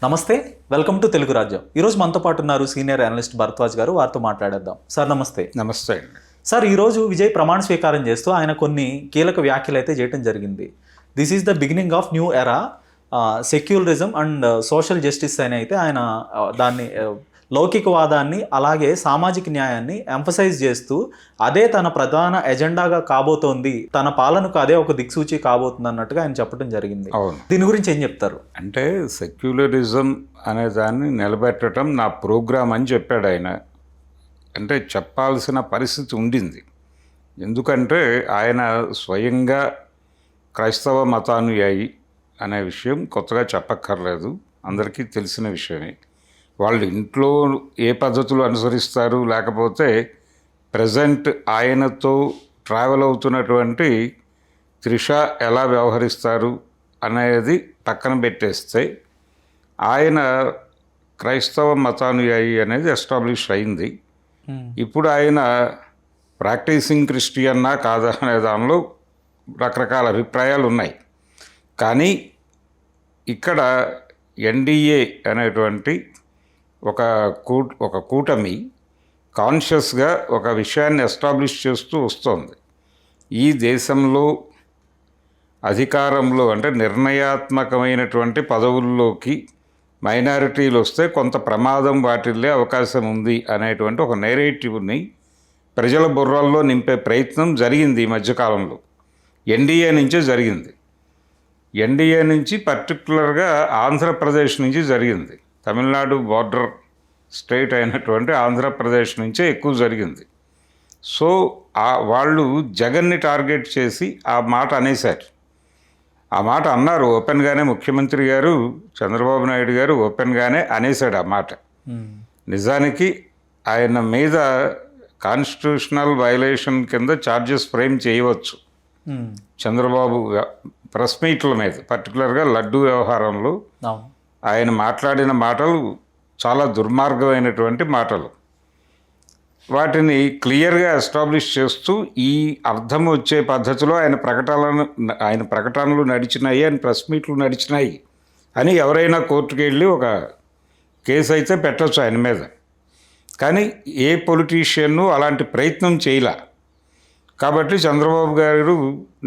నమస్తే, welcome to Telugu రాజ్యం. ఈరోజు మనతో పాటు ఉన్నారు సీనియర్ అనలిస్ట్ భరద్వాజ్ గారు. వారితో మాట్లాడేద్దాం. సార్ నమస్తే. నమస్తే అండి. సార్, ఈరోజు విజయ్ ప్రమాణ స్వీకారం చేస్తూ ఆయన కొన్ని కీలక వ్యాఖ్యలు అయితే చేయడం జరిగింది. This is the beginning of new era, secularism and social justice అని అయితే ఆయన దాన్ని లౌకికవాదాన్ని అలాగే సామాజిక న్యాయాన్ని ఎంఫసైజ్ చేస్తూ అదే తన ప్రధాన ఎజెండాగా కాబోతోంది, తన పాలనకు అదే ఒక దిక్సూచి కాబోతుంది అన్నట్టుగా ఆయన చెప్పడం జరిగింది. అవును, దీని గురించి ఏం చెప్తారు? అంటే సెక్యులరిజం అనే దాన్ని నిలబెట్టడం నా ప్రోగ్రామ్ అని చెప్పాడు ఆయన. అంటే చెప్పాల్సిన పరిస్థితి ఉండింది. ఎందుకంటే ఆయన స్వయంగా క్రైస్తవ మతానుయాయి అనే విషయం కొత్తగా చెప్పక్కర్లేదు, అందరికీ తెలిసిన విషయమే. వాళ్ళు ఇంట్లో ఏ పద్ధతులు అనుసరిస్తారు, లేకపోతే ప్రజెంట్ ఆయనతో ట్రావెల్ అవుతున్నటువంటి త్రిష ఎలా వ్యవహరిస్తారు అనేది పక్కన పెట్టేస్తే ఆయన క్రైస్తవ మతానుయాయి అనేది ఎస్టాబ్లిష్ అయింది. ఇప్పుడు ఆయన ప్రాక్టీసింగ్ క్రిస్టియన్నా కాదా అనే దానిలో రకరకాల అభిప్రాయాలు ఉన్నాయి. కానీ ఇక్కడ ఎన్డీఏ అనేటువంటి ఒక కూటమి కాన్షియస్గా ఒక విషయాన్ని ఎస్టాబ్లిష్ చేస్తూ వస్తుంది. ఈ దేశంలో అధికారంలో అంటే నిర్ణయాత్మకమైనటువంటి పదవుల్లోకి మైనారిటీలు వస్తే కొంత ప్రమాదం వాటిల్లే అవకాశం ఉంది అనేటువంటి ఒక నేరేటివ్ని ప్రజల బుర్రల్లో నింపే ప్రయత్నం జరిగింది ఈ మధ్యకాలంలో. ఎన్డీఏ నుంచే జరిగింది. ఎన్డీఏ నుంచి పర్టికులర్గా ఆంధ్రప్రదేశ్ నుంచి జరిగింది. తమిళనాడు బార్డర్ స్టేట్ అయినటువంటి ఆంధ్రప్రదేశ్ నుంచే ఎక్కువ జరిగింది. సో వాళ్ళు జగన్ని టార్గెట్ చేసి ఆ మాట అనేశారు. ఆ మాట అన్నారు ఓపెన్గానే. ముఖ్యమంత్రి గారు చంద్రబాబు నాయుడు గారు ఓపెన్గానే అనేశాడు ఆ మాట. నిజానికి ఆయన మీద కాన్స్టిట్యూషనల్ వైలేషన్ కింద ఛార్జెస్ ఫ్రేమ్ చేయవచ్చు చంద్రబాబు ప్రెస్ మీట్ల మీద. పర్టికులర్గా లడ్డు వ్యవహారంలో ఆయన మాట్లాడిన మాటలు చాలా దుర్మార్గమైనటువంటి మాటలు. వాటిని క్లియర్గా ఎస్టాబ్లిష్ చేస్తూ ఈ అర్థం వచ్చే పద్ధతిలో ఆయన ప్రకటనలు నడిచినాయి, ఆయన ప్రెస్ మీట్లు నడిచినాయి అని ఎవరైనా కోర్టుకు వెళ్ళి ఒక కేసు అయితే పెట్టచ్చు ఆయన మీద. కానీ ఏ పొలిటీషియన్ను అలాంటి ప్రయత్నం చేయలే. కాబట్టి చంద్రబాబు గారు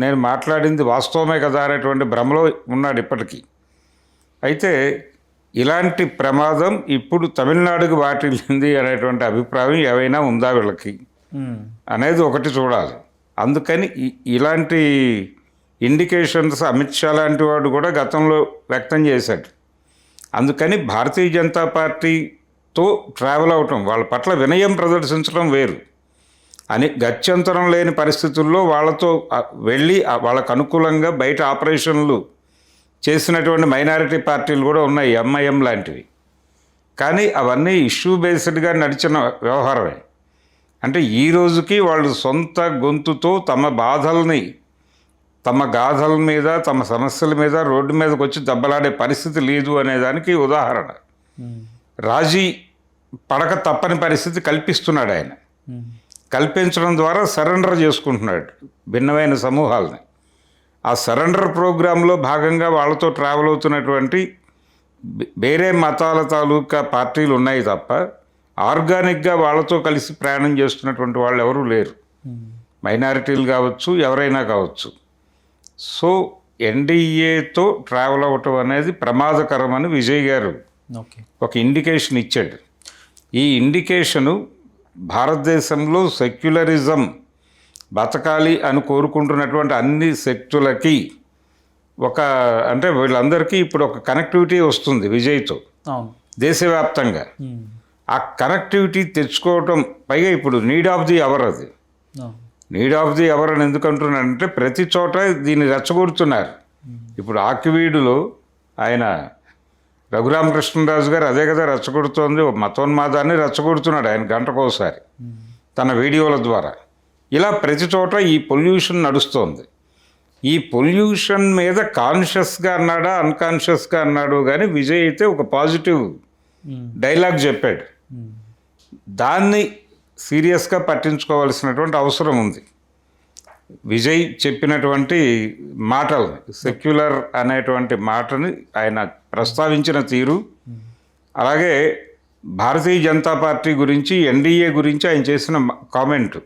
నేను మాట్లాడింది వాస్తవమే కదా అనేటువంటి భ్రమలో ఉన్నాడు ఇప్పటికీ. అయితే ఇలాంటి ప్రమాదం ఇప్పుడు తమిళనాడుకు వాటిల్లింది అనేటువంటి అభిప్రాయం ఏవైనా ఉందా వీళ్ళకి అనేది ఒకటి చూడాలి. అందుకని ఇలాంటి ఇండికేషన్స్ అమిత్ షా లాంటి వాడు కూడా గతంలో వ్యక్తం చేశాడు. అందుకని భారతీయ జనతా పార్టీతో ట్రావెల్ అవటం, వాళ్ళ పట్ల వినయం ప్రదర్శించడం వేరు అని గత్యంతరం లేని పరిస్థితుల్లో వాళ్ళతో వెళ్ళి వాళ్ళకు అనుకూలంగా బయట ఆపరేషన్లు చేసినటువంటి మైనారిటీ పార్టీలు కూడా ఉన్నాయి, ఎంఐఎం లాంటివి. కానీ అవన్నీ ఇష్యూ బేస్డ్గా నడిచిన వ్యవహారమే. అంటే ఈ రోజుకి వాళ్ళు సొంత గొంతుతో తమ బాధల్ని, తమ గాథల మీద, తమ సమస్యల మీద రోడ్డు మీదకి వచ్చి దెబ్బలాడే పరిస్థితి లేదు అనేదానికి ఉదాహరణ. రాజీ పడక తప్పని పరిస్థితి కల్పిస్తున్నాడు ఆయన. కల్పించడం ద్వారా సరెండర్ చేసుకుంటున్నాడు భిన్నమైన సమూహాలని. ఆ సరెండర్ ప్రోగ్రాంలో భాగంగా వాళ్ళతో ట్రావెల్ అవుతున్నటువంటి వేరే మతాల తాలూకా పార్టీలు ఉన్నాయి తప్ప ఆర్గానిక్గా వాళ్ళతో కలిసి ప్రయాణం చేస్తున్నటువంటి వాళ్ళు ఎవరూ లేరు. మైనారిటీలు కావచ్చు, ఎవరైనా కావచ్చు. సో ఎన్డీఏతో ట్రావెల్ అవ్వటం అనేది ప్రమాదకరమని విజయ్ గారు ఒక ఇండికేషన్ ఇచ్చాడు. ఈ ఇండికేషను భారతదేశంలో సెక్యులరిజం బతకాలి అని కోరుకుంటున్నటువంటి అన్ని శక్తులకి అంటే వీళ్ళందరికీ ఇప్పుడు ఒక కనెక్టివిటీ వస్తుంది విజయ్తో దేశవ్యాప్తంగా. ఆ కనెక్టివిటీ తెచ్చుకోవటం పైగా ఇప్పుడు నీడ్ ఆఫ్ ది అవర్. అది నీడ్ ఆఫ్ ది అవర్ అని ఎందుకంటున్నాడంటే ప్రతి చోట దీన్ని రెచ్చగొడుతున్నారు. ఇప్పుడు ఆకివీడులో ఆయన రఘురామకృష్ణరాజు గారు అదే కదా రెచ్చగొడుతోంది, మతోన్మాదాన్ని రెచ్చగొడుతున్నాడు ఆయన గంటకోసారి తన వీడియోల ద్వారా. ఇలా ప్రతి చోట ఈ పొల్యూషన్ నడుస్తోంది. ఈ పొల్యూషన్ మీద కాన్షియస్గా అన్నాడా అన్కాన్షియస్గా అన్నాడు కానీ విజయ్ అయితే ఒక పాజిటివ్ డైలాగ్ చెప్పాడు. దాన్ని సీరియస్గా పట్టించుకోవాల్సినటువంటి అవసరం ఉంది. విజయ్ చెప్పినటువంటి మాటల్ని, సెక్యులర్ అనేటువంటి మాటని ఆయన ప్రస్తావించిన తీరు, అలాగే భారతీయ జనతా పార్టీ గురించి, ఎన్డీఏ గురించి ఆయన చేసిన కామెంట్,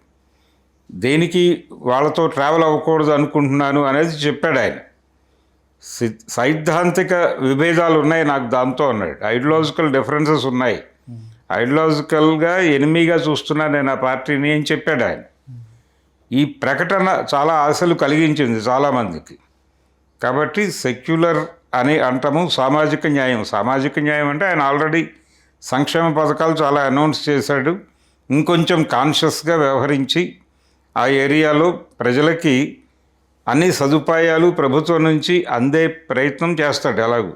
దేనికి వాళ్ళతో ట్రావెల్ అవ్వకూడదు అనుకుంటున్నాను అనేది చెప్పాడు ఆయన. సైద్ధాంతిక విభేదాలు ఉన్నాయి నాకు దాంతో అన్నాడు. ఐడియాలజికల్ డిఫరెన్సెస్ ఉన్నాయి, ఐడియాలజికల్గా ఎనిమిగా చూస్తున్నాను నేను ఆ పార్టీని అని చెప్పాడు ఆయన. ఈ ప్రకటన చాలా ఆశలు కలిగించింది చాలామందికి. కాబట్టి సెక్యులర్ అని అంటాము, సామాజిక న్యాయం. సామాజిక న్యాయం అంటే ఆయన ఆల్రెడీ సంక్షేమ పథకాలు చాలా అనౌన్స్ చేశాడు. ఇంకొంచెం కాన్షియస్గా వ్యవహరించి ఆ ఏరియాలో ప్రజలకి అన్ని సదుపాయాలు ప్రభుత్వం నుంచి అందే ప్రయత్నం చేస్తాడు. ఎలాగూ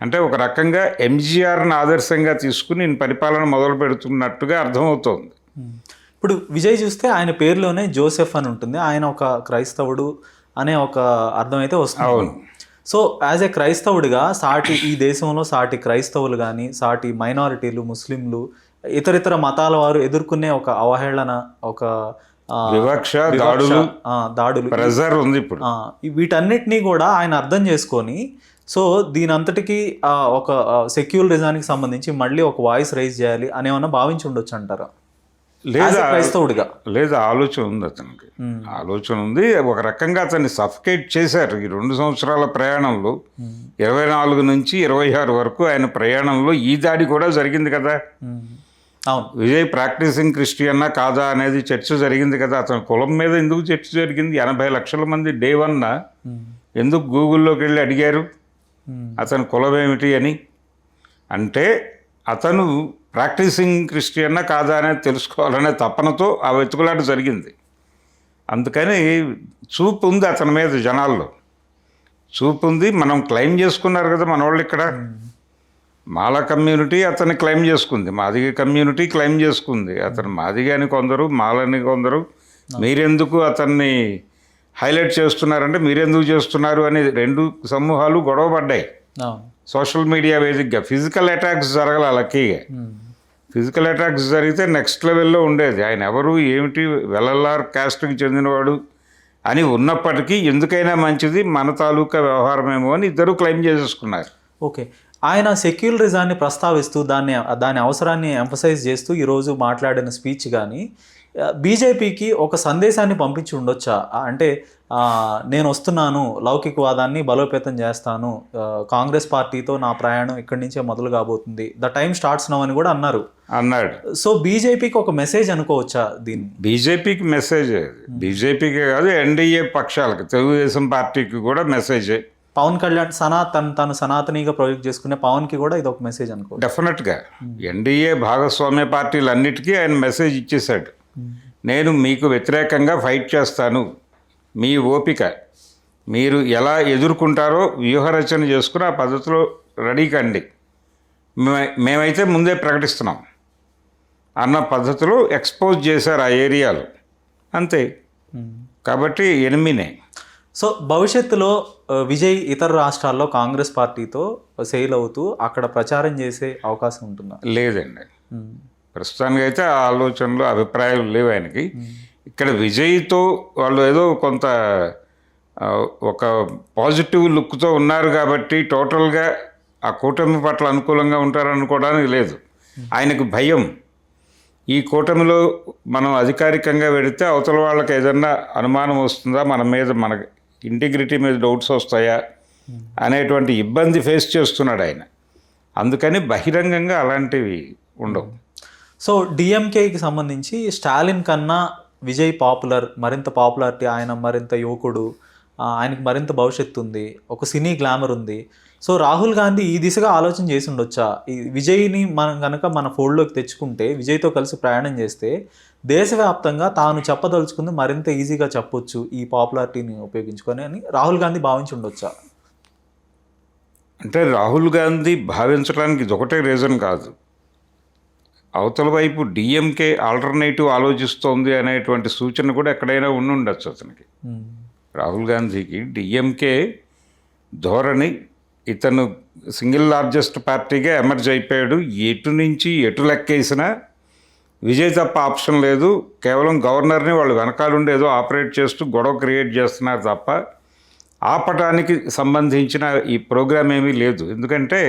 అంటే ఒక రకంగా ఎంజీఆర్ని ఆదర్శంగా తీసుకుని నేను పరిపాలన మొదలు పెడుతున్నట్టుగా అర్థమవుతోంది. ఇప్పుడు విజయ్ చూస్తే ఆయన పేరులోనే జోసెఫ్ అని ఉంటుంది. ఆయన ఒక క్రైస్తవుడు అనే ఒక అర్థం అయితే వస్తుంది. అవును. సో యాజ్ ఏ క్రైస్తవుడిగా ఈ దేశంలో సాటి క్రైస్తవులు కానీ, సాటి మైనారిటీలు, ముస్లింలు, ఇతరితర మతాల వారు ఎదుర్కొనే ఒక అవహేళన, ఒక వివక్ష, దాడులు, ప్రెజర్ ఉంది ఇప్పుడు. వీటన్నిటినీ కూడా ఆయన అర్థం చేసుకొని, సో దీని అంతటికీ ఒక సెక్యులరిజానికి సంబంధించి మళ్ళీ ఒక వాయిస్ రైజ్ చేయాలి అనేమన్నా భావించి ఉండొచ్చు అంటారా? లేదా క్రైస్తవుడిగా లేదా ఆలోచన ఉంది అతనికి, ఆలోచన ఉంది. ఒక రకంగా అతన్ని సఫకేట్ చేశారు ఈ 2 సంవత్సరాల ప్రయాణంలో. 24 నుంచి 26 వరకు ఆయన ప్రయాణంలో ఈ దాడి కూడా జరిగింది కదా. అవును, విజయ్ ప్రాక్టీసింగ్ క్రిస్టియన్నా కాదా అనేది చర్చ జరిగింది కదా. అతని కులం మీద ఎందుకు చర్చ జరిగింది? 80 లక్షల మంది డే 1 ఎందుకు గూగుల్లోకి వెళ్ళి అడిగారు అతని కులం ఏమిటి అని? అంటే అతను ప్రాక్టీసింగ్ క్రిస్టియన్నా కాదా అనేది తెలుసుకోవాలనే తపనతో ఆ వెతుకులాట జరిగింది. అందుకని చూపు ఉంది అతని మీద, జనాల్లో చూపు ఉంది. మనం క్లెయిమ్ చేసుకున్నారు కదా మన వాళ్ళు ఇక్కడ. మాల కమ్యూనిటీ అతన్ని క్లెయిమ్ చేసుకుంది, మాదిగ కమ్యూనిటీ క్లెయిమ్ చేసుకుంది. అతను మాదిగ అని కొందరు, మాలని కొందరు. మీరెందుకు అతన్ని హైలైట్ చేస్తున్నారంటే మీరెందుకు చేస్తున్నారు అని 2 సమూహాలు గొడవ పడ్డాయి సోషల్ మీడియా వేదికగా. ఫిజికల్ అటాక్స్ జరగాల లక్కీగా. ఫిజికల్ అటాక్స్ జరిగితే నెక్స్ట్ లెవెల్లో ఉండేది. ఆయన ఎవరు ఏమిటి, వెల్ఎల్ఆర్ క్యాస్ట్కి చెందినవాడు అని ఉన్నప్పటికీ ఎందుకైనా మంచిది మన తాలూకా వ్యవహారమేమో అని ఇద్దరు క్లెయిమ్ చేసేసుకున్నారు. ఓకే, ఆయన సెక్యులరిజాన్ని ప్రస్తావిస్తూ దాని అవసరాన్ని ఎంఫసైజ్ చేస్తూ ఈరోజు మాట్లాడిన స్పీచ్ కానీ బీజేపీకి ఒక సందేశాన్ని పంపించి ఉండొచ్చా? అంటే నేను వస్తున్నాను, లౌకికవాదాన్ని బలోపేతం చేస్తాను, కాంగ్రెస్ పార్టీతో నా ప్రయాణం ఇక్కడి నుంచే మొదలు కాబోతుంది, ద టైమ్ స్టార్ట్స్ నౌ అని కూడా అన్నాడు. సో బీజేపీకి ఒక మెసేజ్ అనుకోవచ్చా దీన్ని? బీజేపీకి మెసేజ్, బీజేపీకి కాదు ఎన్డీఏ పక్షాలకు, తెలుగుదేశం పార్టీకి కూడా మెసేజే. పవన్ కళ్యాణ్ తను సనాతనిగా ప్రొజెక్ట్ చేసుకునే పవన్కి కూడా ఇది ఒక మెసేజ్ అనుకో. డెఫినెట్గా ఎన్డీఏ భాగస్వామ్య పార్టీలన్నిటికీ ఆయన మెసేజ్ ఇచ్చేశాడు. నేను మీకు వ్యతిరేకంగా ఫైట్ చేస్తాను, మీ ఓపిక మీరు ఎలా ఎదుర్కొంటారో వ్యూహరచన చేసుకుని ఆ పద్ధతిలో రెడీ కండి, మేమైతే ముందే ప్రకటిస్తున్నాం అన్న పద్ధతిలో ఎక్స్పోజ్ చేశారు ఆ ఏరియాలో. అంతే. కాబట్టి ఎనిమినే. సో భవిష్యత్తులో విజయ్ ఇతర రాష్ట్రాల్లో కాంగ్రెస్ పార్టీతో సెయిల్ అవుతూ అక్కడ ప్రచారం చేసే అవకాశం ఉంటుందా? లేదండి, ప్రస్తుతానికి అయితే ఆ ఆలోచనలు, అభిప్రాయాలు లేవు ఆయనకి. ఇక్కడ విజయ్తో వాళ్ళు ఏదో కొంత ఒక పాజిటివ్ లుక్తో ఉన్నారు కాబట్టి టోటల్గా ఆ కూటమి పట్ల అనుకూలంగా ఉంటారనుకోవడానికి లేదు. ఆయనకు భయం, ఈ కూటమిలో మనం అధికారికంగా వెళితే అవతల వాళ్ళకి ఏదన్నా అనుమానం వస్తుందా, మన ఇంటిగ్రిటీ మీద డౌట్స్ వస్తాయా అనేటువంటి ఇబ్బంది ఫేస్ చేస్తున్నాడు ఆయన. అందుకని బహిరంగంగా అలాంటివి ఉండవు. సో డిఎంకేకి సంబంధించి స్టాలిన్ కన్నా విజయ్ మరింత పాపులారిటీ, ఆయన మరింత యువకుడు, ఆయనకి మరింత భవిష్యత్తు ఉంది, ఒక సినీ గ్లామర్ ఉంది. సో రాహుల్ గాంధీ ఈ దిశగా ఆలోచన చేసి ఉండొచ్చా? ఈ విజయ్ని మనం కనుక మన ఫోల్డ్లోకి తెచ్చుకుంటే, విజయ్తో కలిసి ప్రయాణం చేస్తే దేశవ్యాప్తంగా తాను చెప్పదలుచుకుంది మరింత ఈజీగా చెప్పొచ్చు ఈ పాపులారిటీని ఉపయోగించుకొని అని రాహుల్ గాంధీ భావించి ఉండొచ్చా? అంటే రాహుల్ గాంధీ భావించడానికి ఇది ఒకటే రీజన్ కాదు. అవతల వైపు డిఎంకే ఆల్టర్నేటివ్ ఆలోచిస్తోంది అనేటువంటి సూచన కూడా ఎక్కడైనా ఉండొచ్చు అతనికి. రాహుల్ గాంధీకి డిఎంకే ధోరణి, ఇతను సింగిల్ లార్జెస్ట్ పార్టీగా ఎమర్జ్ అయిపోయాడు. ఎటు నుంచి ఎటు లెక్కేసినా విజయ్ తప్ప ఆప్షన్ లేదు. కేవలం గవర్నర్ని వాళ్ళు వెనకాలండి ఏదో ఆపరేట్ చేస్తూ గొడవ క్రియేట్ చేస్తున్నారు తప్ప ఆపటానికి సంబంధించిన ఈ ప్రోగ్రామ్ ఏమీ లేదు. ఎందుకంటే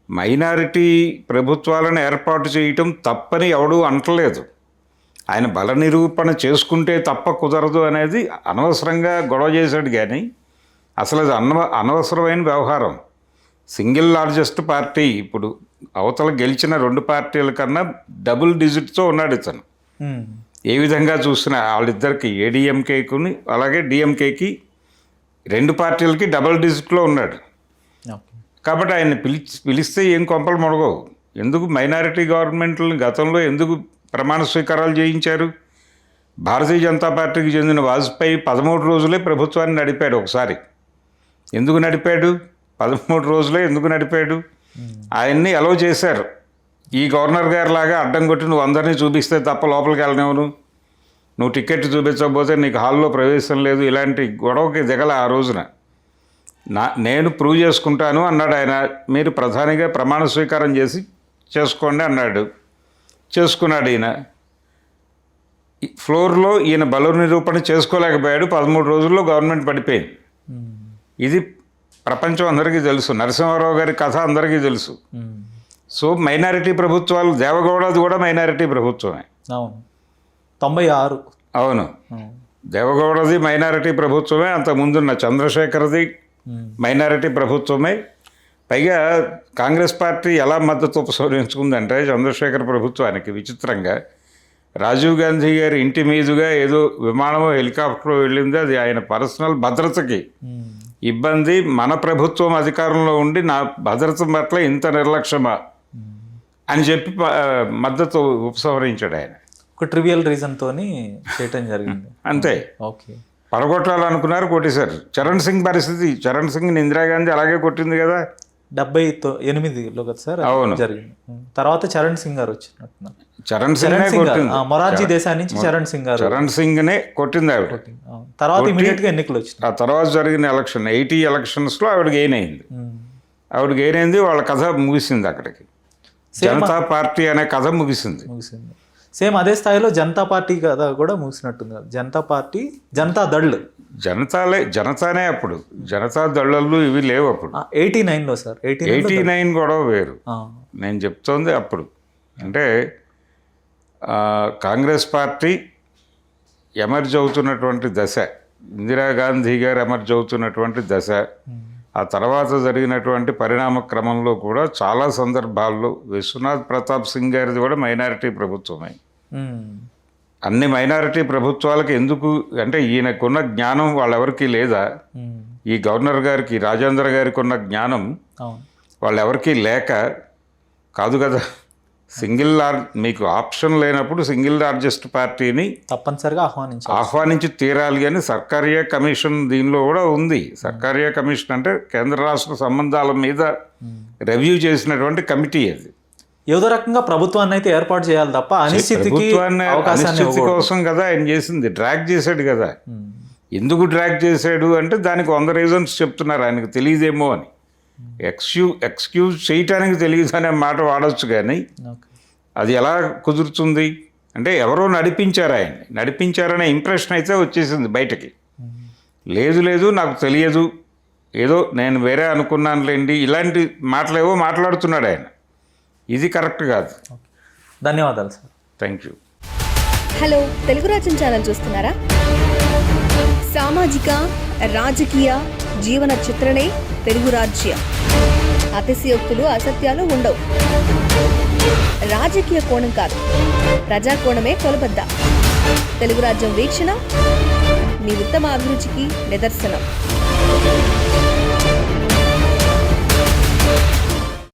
మైనారిటీ ప్రభుత్వాలను ఏర్పాటు చేయటం తప్పని ఎవడూ అంటలేదు. ఆయన బల నిరూపణ చేసుకుంటే తప్ప కుదరదు అనేది అనవసరంగా గొడవ చేశాడు. కానీ అసలు అది అనవసరమైన వ్యవహారం. సింగిల్ లార్జెస్ట్ పార్టీ ఇప్పుడు అవతల గెలిచిన 2 పార్టీల కన్నా డబుల్ డిజిట్తో ఉన్నాడు ఇతను. ఏ విధంగా చూసినా వాళ్ళిద్దరికి ఏడీఎంకేకుని అలాగే డిఎంకేకి 2 పార్టీలకి డబుల్ డిజిట్లో ఉన్నాడు. కాబట్టి ఆయన పిలిస్తే ఏం కొంపలు మొడగవు. ఎందుకు మైనారిటీ గవర్నమెంట్లను గతంలో ఎందుకు ప్రమాణ స్వీకారాలు చేయించారు? భారతీయ జనతా పార్టీకి చెందిన వాజ్పేయి 13 రోజులే ప్రభుత్వాన్ని నడిపాడు. ఒకసారి ఎందుకు నడిపాడు? 13 రోజులే ఎందుకు నడిపాడు? ఆయన్ని అలౌ చేశారు. ఈ గవర్నర్ గారి లాగా అడ్డం కొట్టి నువ్వు అందరినీ చూపిస్తే తప్ప లోపలికి వెళ్ళనివ్వను, నువ్వు టికెట్ చూపించకపోతే నీకు హాల్లో ప్రవేశం లేదు, ఇలాంటి గొడవకి దిగల ఆ రోజున. నేను ప్రూవ్ చేసుకుంటాను అన్నాడు ఆయన. మీరు ప్రధానిగా ప్రమాణ స్వీకారం చేసుకోండి అన్నాడు. చేసుకున్నాడు ఈయన. ఫ్లోర్లో ఈయన బల నిరూపణ చేసుకోలేకపోయాడు. 13 రోజుల్లో గవర్నమెంట్ పడిపోయింది. ఇది ప్రపంచం అందరికీ తెలుసు. నరసింహారావు గారి కథ అందరికీ తెలుసు. సో మైనారిటీ ప్రభుత్వాలు, దేవగౌడది కూడా మైనారిటీ ప్రభుత్వమే. 96. అవును, దేవగౌడది మైనారిటీ ప్రభుత్వమే. అంతకుముందున్న చంద్రశేఖర్ది మైనారిటీ ప్రభుత్వమే. పైగా కాంగ్రెస్ పార్టీ ఎలా మద్దతు ఉపసంహరించుకుందంటే చంద్రశేఖర్ ప్రభుత్వానికి విచిత్రంగా రాజీవ్ గాంధీ గారి ఇంటి మీదుగా ఏదో విమానమో హెలికాప్టర్ వెళ్ళింది. అది ఆయన పర్సనల్ భద్రతకి ఇబ్బంది. మన ప్రభుత్వం అధికారంలో ఉండి నా భద్రత పట్ల ఇంత నిర్లక్ష్యమా అని చెప్పి మద్దతు ఉపసంహరించాడు ఆయన. ఒక ట్రివియల్ రీజన్తో చేయటం జరిగింది అంతే. ఓకే, పడగొట్టాలనుకున్నారు, కొట్టేశారు. చరణ్ సింగ్ పరిస్థితి, చరణ్ సింగ్ ఇందిరాగాంధీ అలాగే కొట్టింది కదా 78లో కదా సార్. అవును, జరిగింది. తర్వాత చరణ్ సింగ్ గారు వచ్చినట్టున్నారు. చరణ్ సింగ్ కొట్టింది. మొరార్జీ దేశాయ్ నుంచి చరణ్ సింగ్ గారు. చరణ్ సింగ్నే కొట్టింది ఆవిడ. తర్వాత ఇమీడియట్గా ఎన్నికలు వచ్చినాయి. ఆ తర్వాత జరిగిన ఎలక్షన్ 80 ఎలక్షన్స్లో ఆవిడ గెయిన్ అయింది. ఆవిడ గెయిన్ అయింది, వాళ్ళ కథ ముగిసింది. అక్కడికి జనతా పార్టీ అనే కథ ముగిసింది. సేమ్ అదే స్థాయిలో జనతా పార్టీ కథ కూడా ముగిసినట్టుంది. జనతా పార్టీ, జనతా దళ్, జనతానే. అప్పుడు జనతా దళాలు ఇవి లేవు అప్పుడు. 89లో సార్. 89 గొడవ వేరు. నేను చెప్తోంది అప్పుడు. అంటే కాంగ్రెస్ పార్టీ ఎమర్జ్ అవుతున్నటువంటి దశ, ఇందిరాగాంధీ గారు ఎమర్జ్ అవుతున్నటువంటి దశ. ఆ తర్వాత జరిగినటువంటి పరిణామ క్రమంలో కూడా చాలా సందర్భాల్లో విశ్వనాథ్ ప్రతాప్ సింగ్ గారిది కూడా మైనారిటీ ప్రభుత్వమే. అన్ని మైనారిటీ ప్రభుత్వాలకు ఎందుకు అంటే ఈయనకున్న జ్ఞానం వాళ్ళెవరికీ లేదా? ఈ గవర్నర్ గారికి, రాజేంద్ర గారికి ఉన్న జ్ఞానం వాళ్ళెవరికీ లేక కాదు కదా. మీకు ఆప్షన్ లేనప్పుడు సింగిల్ లార్జెస్ట్ పార్టీని తప్పనిసరిగా ఆహ్వానించి తీరాలి అని సర్కారియా కమిషన్ దీనిలో కూడా ఉంది. సర్కారియా కమిషన్ అంటే కేంద్ర రాష్ట్ర సంబంధాల మీద రివ్యూ చేసినటువంటి కమిటీ. అది ఏదో రకంగా ప్రభుత్వాన్ని అయితే ఏర్పాటు చేయాలి తప్ప అనిశ్చితి కోసం కదా ఆయన చేసింది. డ్రాగ్ చేశాడు కదా. ఎందుకు డ్రాగ్ చేశాడు అంటే దానికి 100 రీజన్స్ చెప్తున్నారు. ఆయనకు తెలియదేమో అని. ఎక్స్క్యూజ్ చేయటానికి తెలియదు అనే మాట వాడచ్చు, కానీ అది ఎలా కుదురుతుంది అంటే ఎవరో నడిపించారనే ఇంప్రెషన్ అయితే వచ్చేసింది బయటకి. లేదు నాకు తెలియదు, ఏదో నేను వేరే అనుకున్నానులేండి, ఇలాంటి మాటలేవో మాట్లాడుతున్నాడు ఆయన. ఇది కరెక్ట్ కాదు. ధన్యవాదాలు sir. Thank you. Hello, Telugu రాజ్యం ఛానల్ చూస్తున్నారా? సామాజిక, రాజకీయ, జీవన చిత్రణే తెలుగు రాజ్యం. అతిశయోక్తులు, అసత్యాలు ఉండవు. రాజకీయ కోణం కాదు, ప్రజా కోణమే కొలబద్ద. తెలుగు రాజ్యం వీక్షణ మీ ఉత్తమ అభిరుచికి నిదర్శనం.